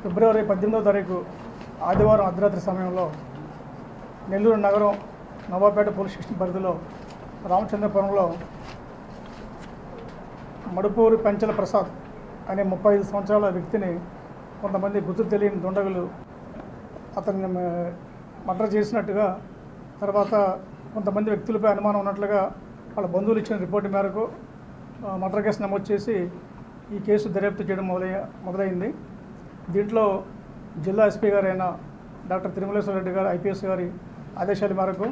ఫిబ్రవరి 18వ తారీఖు ఆదివారం అర్ధరాత్రి సమయంలో నెల్లూరు నగరం నవాపేట పోలీస్ స్టేషన్ పరిధిలో రామచంద్రపురంలో మడుపూరి పెంచల ప్రసాద్ అనే 35 సంవత్సరాల వ్యక్తిని కొంతమంది గుర్తు తెలియని దుండగులు అతన్ని మర్డర్ చేసినట్టుగా, తర్వాత కొంతమంది వ్యక్తులపై అనుమానం ఉన్నట్లుగా వాళ్ళ బంధువులు ఇచ్చిన రిపోర్టు మేరకు మర్డర్ కేసు నమోదు చేసి ఈ కేసు దర్యాప్తు చేయడం మొదలైంది. దీంట్లో జిల్లా ఎస్పీ గారైన డాక్టర్ తిరుమలేశ్వర రెడ్డి గారు ఐపీఎస్ గారి ఆదేశాల మేరకు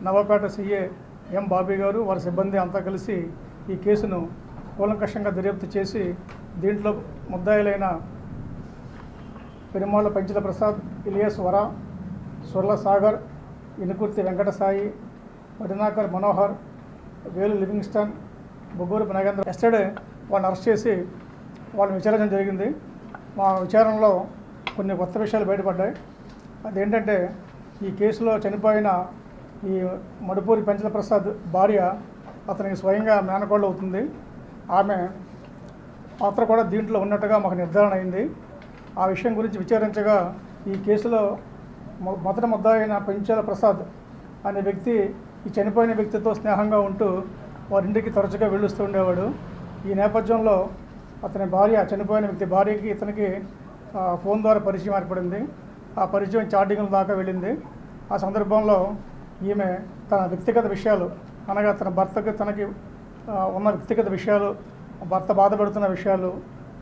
నవాపేట సీఏ ఎం బాబీ గారు వారి సిబ్బంది అంతా కలిసి ఈ కేసును కూలంకషంగా దర్యాప్తు చేసి దీంట్లో ముద్దాయిలైన పెరుమాళ్ళ పెంచల ప్రసాద్, ఇలియాస్ వర, సుర్ల సాగర్, ఇనుకుర్తి వెంకట సాయి, వడినాకర్ మనోహర్, వేలు లివింగ్స్టన్, బొగ్గూరు నాగేంద్ర ఎస్టర్డే వాళ్ళని అరెస్ట్ చేసి వాళ్ళని విచారించడం జరిగింది. మా విచారణలో కొన్ని కొత్త విషయాలు బయటపడ్డాయి. అదేంటంటే, ఈ కేసులో చనిపోయిన ఈ మడుపూరి పెంచల ప్రసాద్ భార్య అతనికి స్వయంగా మేనకోడలు అవుతుంది. ఆమె పాత్ర కూడా దీంట్లో ఉన్నట్టుగా మాకు నిర్ధారణ అయింది. ఆ విషయం గురించి విచారించగా ఈ కేసులో మొదటి ముద్దాయి అయిన పెంచల ప్రసాద్ అనే వ్యక్తి ఈ చనిపోయిన వ్యక్తితో స్నేహంగా ఉంటూ వారింటికి తరచుగా వెళ్ళొస్తూ ఉండేవాడు. ఈ నేపథ్యంలో అతని భార్య, చనిపోయిన వ్యక్తి భార్యకి ఇతనికి ఫోన్ ద్వారా పరిచయం ఏర్పడింది. ఆ పరిచయం చాటింగ్ల దాకా వెళ్ళింది. ఆ సందర్భంలో ఈమె తన వ్యక్తిగత విషయాలు, అనగా తన భర్తకి తనకి ఉన్న వ్యక్తిగత విషయాలు, భర్త బాధపడుతున్న విషయాలు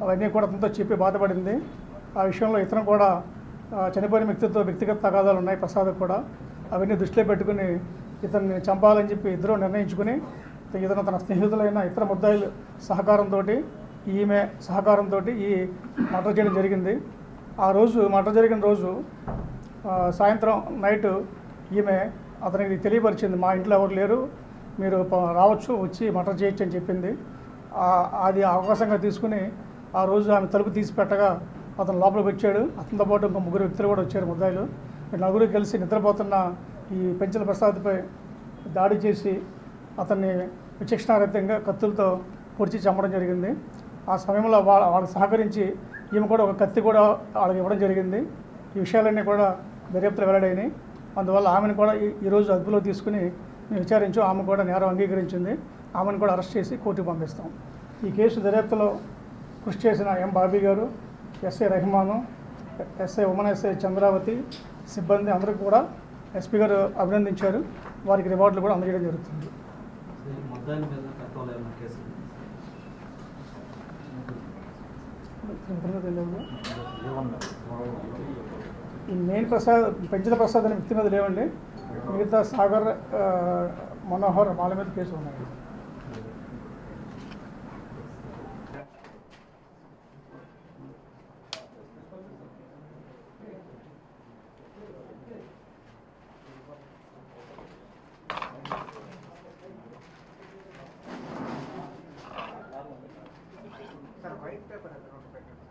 అవన్నీ కూడా అతనితో చెప్పి బాధపడింది. ఆ విషయంలో ఇతను కూడా చనిపోయిన వ్యక్తితో వ్యక్తిగత తగాదాలు ఉన్నాయి ప్రసాద్ కూడా. అవన్నీ దృష్టిలో పెట్టుకుని ఇతన్ని చంపాలని చెప్పి ఇద్దరు నిర్ణయించుకుని ఇతను తన స్నేహితులైన ఇతర ముద్దాయిల సహకారంతో, ఈమె సహకారంతో ఈ మర్డర్ చేయడం జరిగింది. ఆ రోజు మర్డర్ జరిగిన రోజు సాయంత్రం నైట్ ఈమె అతనికి తెలియపరిచింది, మా ఇంట్లో ఎవరు లేరు, మీరు రావచ్చు, వచ్చి మర్డర్ చేయొచ్చు అని చెప్పింది. అది అవకాశంగా తీసుకుని ఆ రోజు ఆమె తలుపు తీసి పెట్టగా అతను లోపలికి వచ్చాడు. అతనితో పాటు ఇంకో 3 వ్యక్తులు కూడా వచ్చారు ముద్దాయిలు. నలుగురు కలిసి నిద్రపోతున్న ఈ పెంచల ప్రసాద్పై దాడి చేసి అతన్ని విచక్షణారహితంగా కత్తులతో పొడిచి చంపడం జరిగింది. ఆ సమయంలో వాళ్ళకి సహకరించి ఈమె కూడా ఒక కత్తి కూడా వాళ్ళకి ఇవ్వడం జరిగింది. ఈ విషయాలన్నీ కూడా దర్యాప్తులు వెల్లడైనాయి. అందువల్ల ఆమెను కూడా ఈరోజు అదుపులో తీసుకుని మేము విచారించాం. ఆమె కూడా నేరం అంగీకరించింది. ఆమెను కూడా అరెస్ట్ చేసి కోర్టుకు పంపిస్తాం. ఈ కేసు దర్యాప్తులో కృషి చేసిన M Bobby garu, SI Rahiman, SI Uman, SI Chandravathi సిబ్బంది అందరికీ కూడా ఎస్పీ గారు అభినందించారు. వారికి రివార్డులు కూడా అందజేయడం జరుగుతుంది. ఈ మెయిన్ పెంచల ప్రసాద్ అనే వ్యక్తి మీద లేవండి. మిగతా సాగర్, మనోహర్ వాళ్ళ మీద కేసులు ఉన్నాయి. వైట్ పేపర్ అది పెట్టింది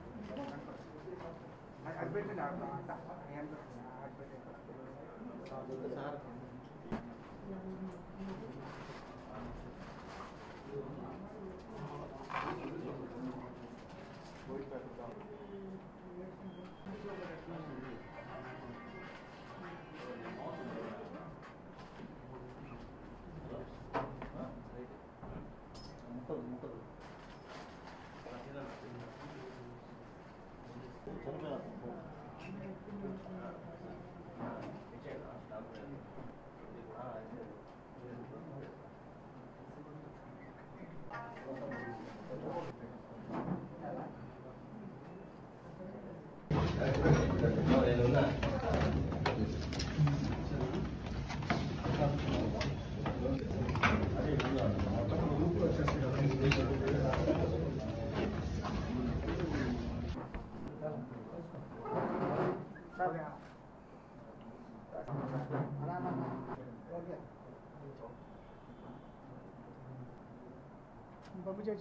పంపించా.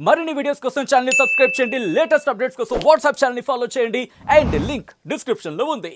మరిన్ని వీడియోస్ కోసం ఛానల్ ని సబ్స్క్రైబ్ చేయండి, లేటెస్ట్ అప్డేట్స్ కోసం వాట్సాప్ ఛానల్ ని ఫాలో చేయండి అండ్ లింక్ డిస్క్రిప్షన్ లో ఉంది.